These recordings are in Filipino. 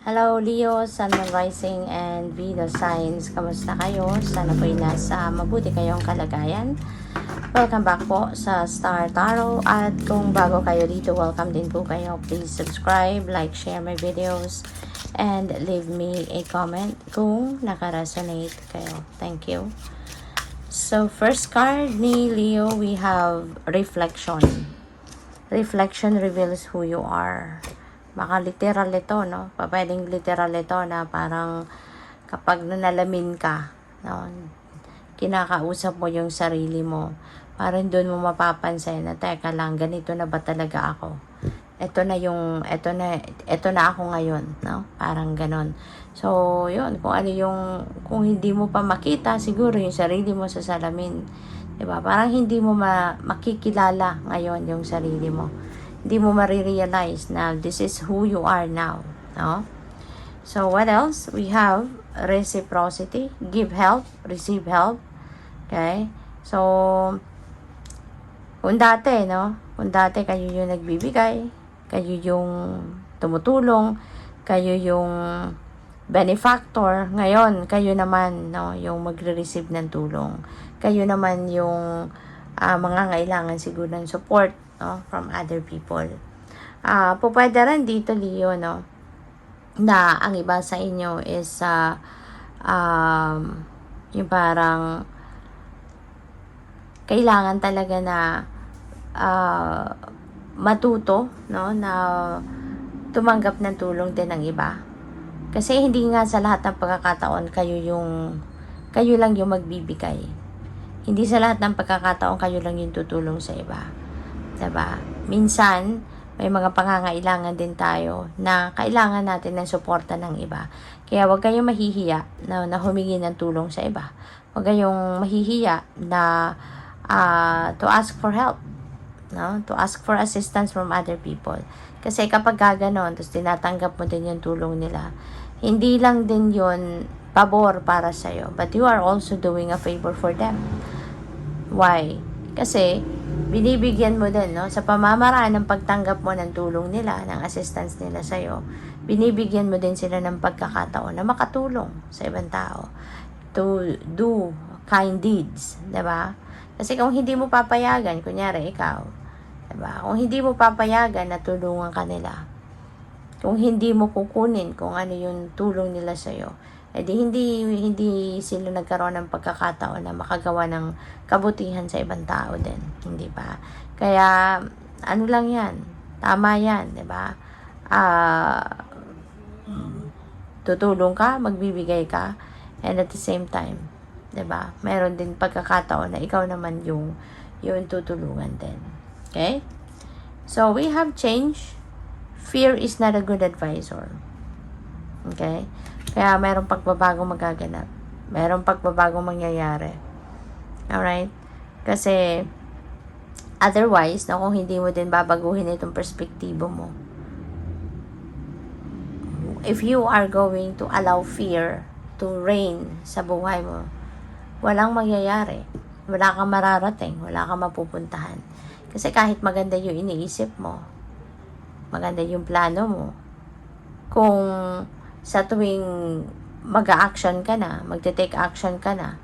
Hello Leo, Sun, Moon Rising and Venus Signs. Kamusta kayo? Sana po'y nasa mabuti kayong kalagayan. Welcome back po sa Star Tarot. At kung bago kayo dito, welcome din po kayo. Please subscribe, like, share my videos, and leave me a comment kung nakaresonate kayo. Thank you. So, first card ni Leo, we have Reflection. Reflection reveals who you are. Baka literal ito, no? Pwedeng literal ito na parang kapag nanalamin ka, no? Kinakausap mo yung sarili mo. Parang doon mo mapapansin na, teka lang, ganito na ba talaga ako? Ito na ako ngayon, no? Parang ganon. So, yun, kung hindi mo pa makita, siguro yung sarili mo sa salamin, diba? Parang hindi mo makikilala ngayon yung sarili mo. Hindi mo marirealize na this is who you are now, no? So, what else? We have reciprocity. Give help, receive help. Okay? So, kung dati, no? Kung dati kayo yung nagbibigay, kayo yung tumutulong, kayo yung benefactor, ngayon, kayo naman, no? Yung magre-receive ng tulong. Kayo naman yung mga ngailangan siguro ng support, no, from other people. Pwede rin dito, Leo, no, na ang iba sa inyo is yung parang kailangan talaga na matuto, no, na tumanggap ng tulong din ng iba. Kasi hindi nga sa lahat ng pagkakataon kayo lang yung magbibigay. Hindi sa lahat ng pagkakataon kayo lang yung tutulong sa iba. Diba? Minsan, may mga pangangailangan din tayo na kailangan natin ng suporta ng iba. Kaya huwag kayong mahihiya na humingi ng tulong sa iba. Huwag kayong mahihiya na to ask for help. No? To ask for assistance from other people. Kasi kapag gaganon, tapos tinatanggap mo din yung tulong nila, hindi lang din yun pabor para sa'yo, but you are also doing a favor for them. Why? Kasi, binibigyan mo din, no? Sa pamamaraan ng pagtanggap mo ng tulong nila, ng assistance nila sa'yo, binibigyan mo din sila ng pagkakataon na makatulong sa ibang tao. To do kind deeds, diba? Kasi kung hindi mo papayagan, kunyari ikaw, diba? Kung hindi mo papayagan na tulungan ka nila, kung hindi mo kukunin kung ano yung tulong nila sa'yo, edi hindi sila nagkaroon ng pagkakataon na makagawa ng kabutihan sa ibang tao din, hindi ba? Kaya ano lang 'yan, tama 'yan, 'di ba? Tutulong ka, magbibigay ka, and at the same time, 'di ba? Meron din pagkakataon na ikaw naman yung tutulungan din. Okay? So we have change. Fear is not a good advisor. Okay? Kaya mayroong pagbabagong magaganap. Mayroong pagbabagong mangyayari. Alright? Kasi, otherwise, na kung hindi mo din babaguhin itong perspektibo mo, if you are going to allow fear to reign sa buhay mo, walang mangyayari. Wala kang mararating. Wala kang mapupuntahan. Kasi kahit maganda yung iniisip mo, maganda yung plano mo, kung sa tuwing mag-a-action ka na, magte-take action ka na,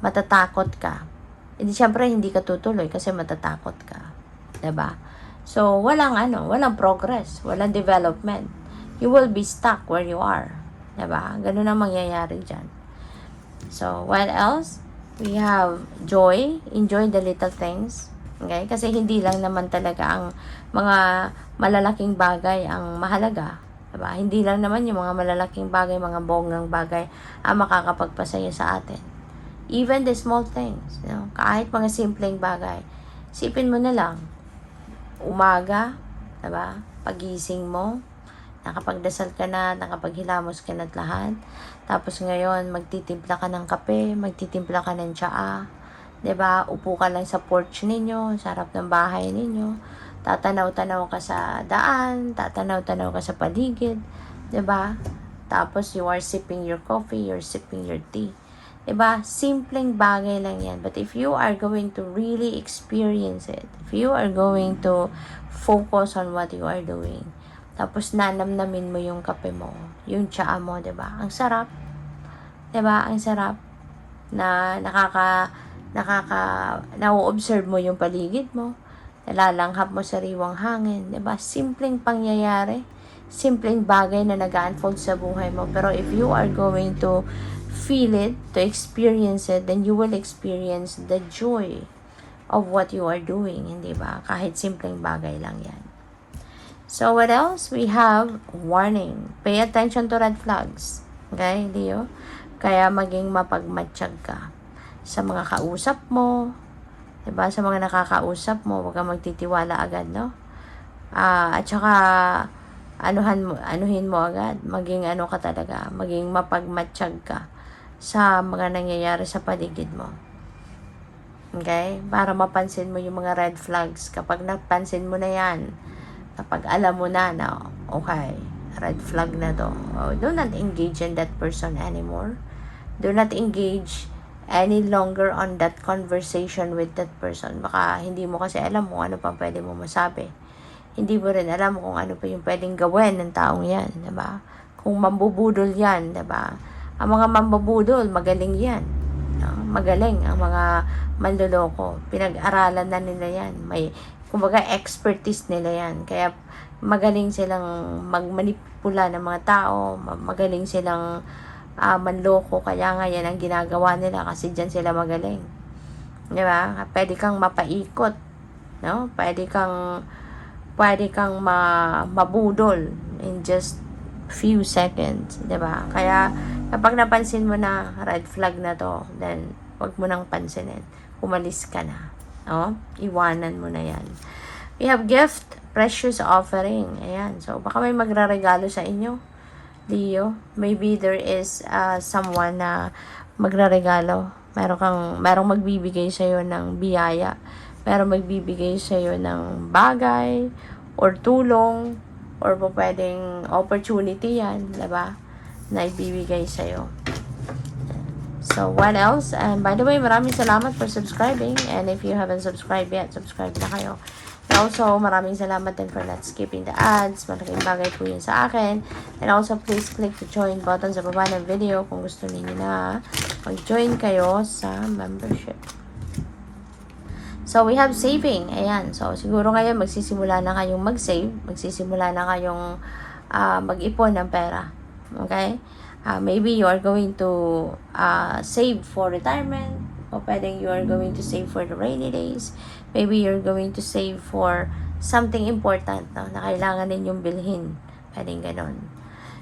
matatakot ka, hindi syempre hindi ka tutuloy kasi matatakot ka. 'Di ba? So, walang progress, walang development. You will be stuck where you are. 'Di ba? Ganun ang mangyayari diyan. So, what else? We have joy. Enjoy the little things. Okay? Kasi hindi lang naman talaga ang mga malalaking bagay ang mahalaga. Diba? Hindi lang naman yung mga malalaking bagay, mga bonggang bagay ang makakapagpasaya sa atin. Even the small things, you know, kahit mga simpleng bagay, isipin mo na lang, umaga, diba? Pagising mo, nakapagdasal ka na, nakapaghilamos ka na at lahat. Tapos ngayon, magtitimpla ka ng kape, magtitimpla ka ng tsaa, diba? Upo ka lang sa porch ninyo, sa harap ng bahay ninyo, tatanaw-tanaw ka sa daan, tatanaw-tanaw ka sa paligid, 'di ba? Tapos you are sipping your coffee, you're sipping your tea. 'Di ba? Simpleng bagay lang 'yan. But if you are going to really experience it, if you are going to focus on what you are doing, Tapos nanamnamin mo yung kape mo, yung tsaa mo, 'di ba? Ang sarap. 'Di ba? Ang sarap na na-observe mo yung paligid mo. Nalalanghap mo sariwang hangin, 'di ba? Simpleng pangyayari, simpleng bagay na nag-unfold sa buhay mo. Pero if you are going to feel it, to experience it, then you will experience the joy of what you are doing, hindi ba? Kahit simpleng bagay lang yan. So, what else? We have warning. Pay attention to red flags. Okay, Leo? Kaya maging mapagmatsyag ka sa mga kausap mo, diba? Sa mga nakakausap mo, huwag kang magtitiwala agad, no? At saka, anuhin mo agad. Maging ano ka talaga, maging mapagmatsyag ka sa mga nangyayari sa paligid mo. Okay? Para mapansin mo yung mga red flags. Kapag napansin mo na yan, kapag alam mo na okay, red flag na to, do not engage in that person anymore. Do not engage any longer on that conversation with that person. Baka hindi mo kasi alam kung ano pa pwede mo masabi. Hindi mo rin alam kung ano pa yung pwedeng gawin ng taong yan, diba? Kung mambubudol yan, diba? Ang mga mambubudol, magaling yan. No? Magaling ang mga manloloko. Pinag-aralan na nila yan. May kumbaga expertise nila yan. Kaya magaling silang magmanipula ng mga tao, magaling silang manloko. Kaya nga yan ang ginagawa nila kasi dyan sila magaling. Di ba? Pwede kang mapaikot, no? Pwede kang mabudol in just few seconds, di ba? Kaya kapag napansin mo na red flag na to, then wag mo nang pansinin. Umalis ka na. No? Iwanan mo na yan. We have gift, precious offering. Ayan. So, baka may magraregalo sa inyo, Leo. Maybe there is someone na magraregalo. Merong magbibigay sa'yo ng biyaya. Merong magbibigay sa'yo ng bagay or tulong or pwedeng opportunity yan, diba? Na ibibigay sa'yo. So, what else? And by the way, maraming salamat for subscribing. And if you haven't subscribed yet, subscribe na kayo. And also, maraming salamat din for not skipping the ads. Malaking bagay po yun sa akin. And also, please click the join button sa baba ng video kung gusto niyo na mag-join kayo sa membership. So, we have saving. Ayan. So, siguro ngayon, magsisimula na kayong mag-save. Magsisimula na kayong mag-ipon ng pera. Okay? Maybe you are going to save for retirement, o pwedeng you are going to save for the rainy days. Maybe you're going to save for something important, no, na kailangan ninyong bilhin. Pwedeng ganon.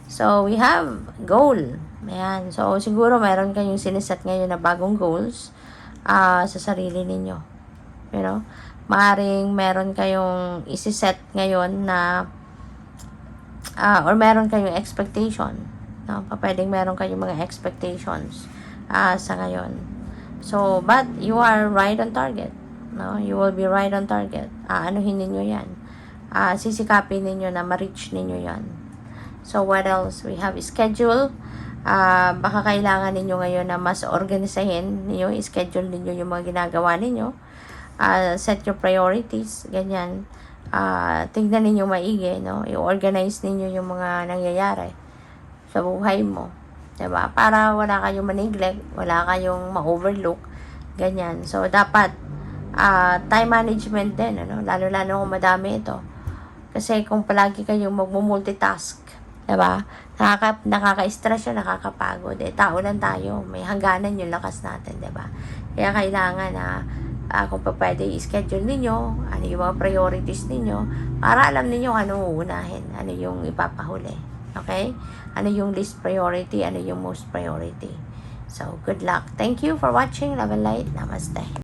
So, we have goal. Ayan. So, siguro meron kayong siniset ngayon na bagong goals sa sarili ninyo. You know? Maaring meron kayong isiset ngayon na or meron kayong expectation. No, pwedeng meron kayong mga expectations sa ngayon. So, but you are right on target. No, you will be right on target. Anuhin ninyo yan. Sisikapin ninyo na ma-reach ninyo yan. So, what else? We have schedule. Baka kailangan ninyo ngayon na mas organisahin ninyo, schedule ninyo yung mga ginagawa ninyo. Set your priorities. Ganyan. Tingnan ninyo maigi, no? I-organize ninyo yung mga nangyayari sa buhay mo, diba? Para wala kayong ma-neglect, wala kayong ma-overlook, ganyan. So, dapat time management din, ano? Lalo-lalo kung madami ito. Kasi kung palagi kayong magmumultitask, diba? Nakaka-stress yun, nakakapagod. Tao lang tayo, may hangganan yung lakas natin, diba? Kaya kailangan na kung pa pwede i-schedule ninyo, ano yung mga priorities ninyo, para alam ninyo ano uunahin, ano yung ipapahuli. Okay? Ano yung least priority, ano yung most priority. So, good luck. Thank you for watching. Love and light. Namaste.